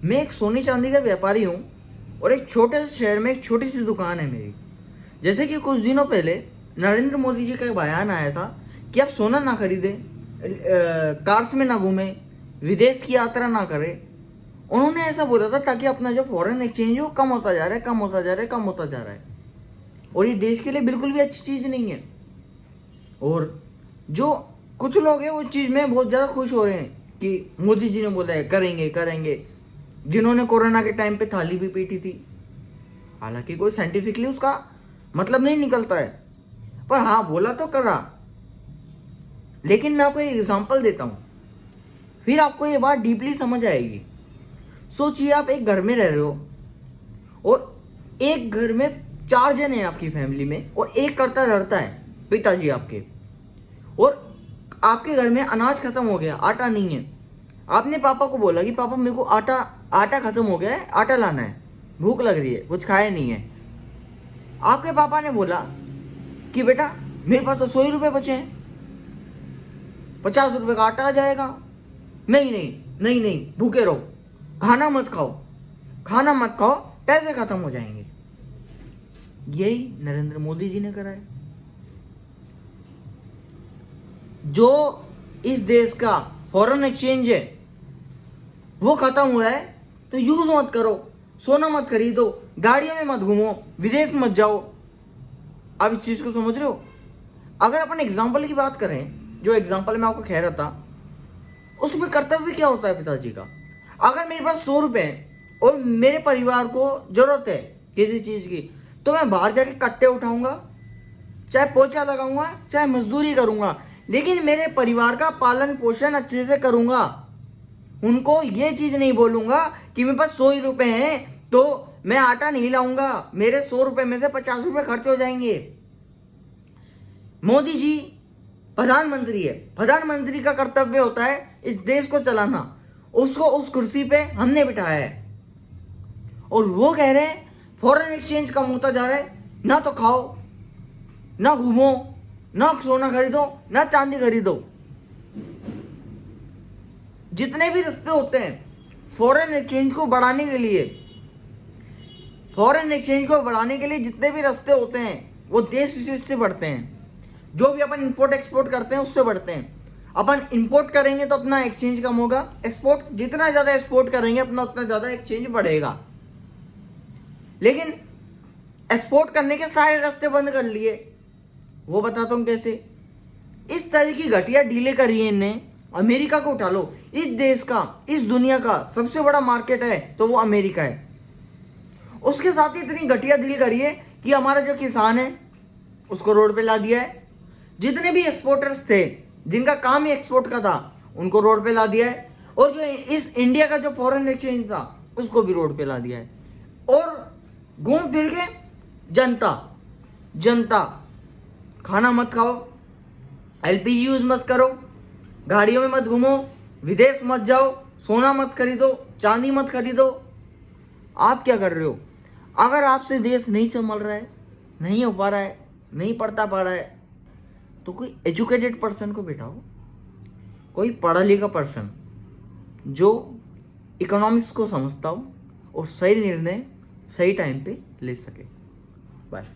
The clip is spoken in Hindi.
मैं एक सोने चांदी का व्यापारी हूँ और एक छोटे से शहर में एक छोटी सी दुकान है मेरी। जैसे कि कुछ दिनों पहले नरेंद्र मोदी जी का एक बयान आया था कि आप सोना ना खरीदें, कार्स में ना घूमें, विदेश की यात्रा ना करें। उन्होंने ऐसा बोला था ताकि अपना जो फॉरेन एक्सचेंज है वो कम होता जा रहा है, कम होता जा रहा है, कम होता जा रहा है, और ये देश के लिए बिल्कुल भी अच्छी चीज़ नहीं है। और जो कुछ लोग हैं वो चीज़ में बहुत ज़्यादा खुश हो रहे हैं कि मोदी जी ने बोला है करेंगे करेंगे, जिन्होंने कोरोना के टाइम पे थाली भी पीटी थी। हालांकि कोई साइंटिफिकली उसका मतलब नहीं निकलता है, पर हाँ बोला तो करा। लेकिन मैं आपको एक एग्जांपल देता हूँ, फिर आपको ये बात डीपली समझ आएगी। सोचिए आप एक घर में रह रहे हो और एक घर में 4 जन हैं आपकी फैमिली में, और एक करता धरता है पिताजी आपके, और आपके घर में अनाज खत्म हो गया, आटा नहीं है। आपने पापा को बोला कि पापा मेरे को आटा खत्म हो गया है, आटा लाना है, भूख लग रही है, कुछ खाया नहीं है। आपके पापा ने बोला कि बेटा मेरे पास तो 100 ही रुपये बचे हैं, 50 रुपये का आटा आ जाएगा। नहीं नहीं नहीं नहीं, भूखे रहो, खाना मत खाओ, खाना मत खाओ, पैसे खत्म हो जाएंगे। यही नरेंद्र मोदी जी ने करा है। जो इस देश का फॉरेन एक्सचेंज है वो खत्म हो रहा है, तो यूज मत करो, सोना मत खरीदो, गाड़ियों में मत घूमो, विदेश मत जाओ। आप इस चीज को समझ रहे हो? अगर अपन एग्जाम्पल की बात करें, जो एग्जाम्पल मैं आपको कह रहा था, उसमें कर्तव्य क्या होता है पिताजी का। अगर मेरे पास 100 रुपए है और मेरे परिवार को जरूरत है किसी चीज की, तो मैं बाहर जाके कट्टे उठाऊंगा, चाहे पोछा लगाऊंगा, चाहे मजदूरी करूंगा, लेकिन मेरे परिवार का पालन पोषण अच्छे से करूंगा। उनको ये चीज नहीं बोलूंगा कि मेरे पास 100 ही रुपए हैं तो मैं आटा नहीं लाऊंगा, मेरे 100 रुपए में से 50 रुपए खर्च हो जाएंगे। मोदी जी प्रधानमंत्री है, प्रधानमंत्री का कर्तव्य होता है इस देश को चलाना, उसको उस कुर्सी पे हमने बिठाया है, और वो कह रहे हैं फॉरेन एक्सचेंज कम होता जा रहा है। ना तो खाओ, ना घूमो, ना सोना खरीदो, ना चांदी खरीदो। जितने भी रास्ते होते हैं फॉरेन एक्सचेंज को बढ़ाने के लिए, जितने भी रास्ते होते हैं वो देश विशेष से बढ़ते हैं। जो भी अपन इंपोर्ट एक्सपोर्ट करते हैं उससे बढ़ते हैं। अपन इंपोर्ट करेंगे तो अपना एक्सचेंज कम होगा, एक्सपोर्ट जितना ज्यादा एक्सपोर्ट करेंगे अपना उतना ज्यादा एक्सचेंज बढ़ेगा। लेकिन एक्सपोर्ट करने के सारे रास्ते बंद कर लिए, वो बताता हूं कैसे। इस तरह की घटिया डीले करी है इनने। अमेरिका को उठा लो, इस देश का, इस दुनिया का सबसे बड़ा मार्केट है तो वो अमेरिका है। उसके साथ ही इतनी घटिया डील करी है कि हमारा जो किसान है उसको रोड पे ला दिया है। जितने भी एक्सपोर्टर्स थे जिनका काम ही एक्सपोर्ट का था उनको रोड पे ला दिया है, और जो इस इंडिया का जो फॉरेन एक्सचेंज था उसको भी रोड पे ला दिया है। और घूम फिर के जनता खाना मत खाओ, एलपीजी यूज मत करो, गाड़ियों में मत घूमो, विदेश मत जाओ, सोना मत खरीदो, चांदी मत खरीदो। आप क्या कर रहे हो? अगर आपसे देश नहीं संभल रहा है, नहीं हो पा रहा है, नहीं पढ़ता पा रहा है, तो कोई एजुकेटेड पर्सन को बिठाओ, कोई पढ़ा लिखा पर्सन जो इकोनॉमिक्स को समझता हो और सही निर्णय सही टाइम पे ले सके। बाय।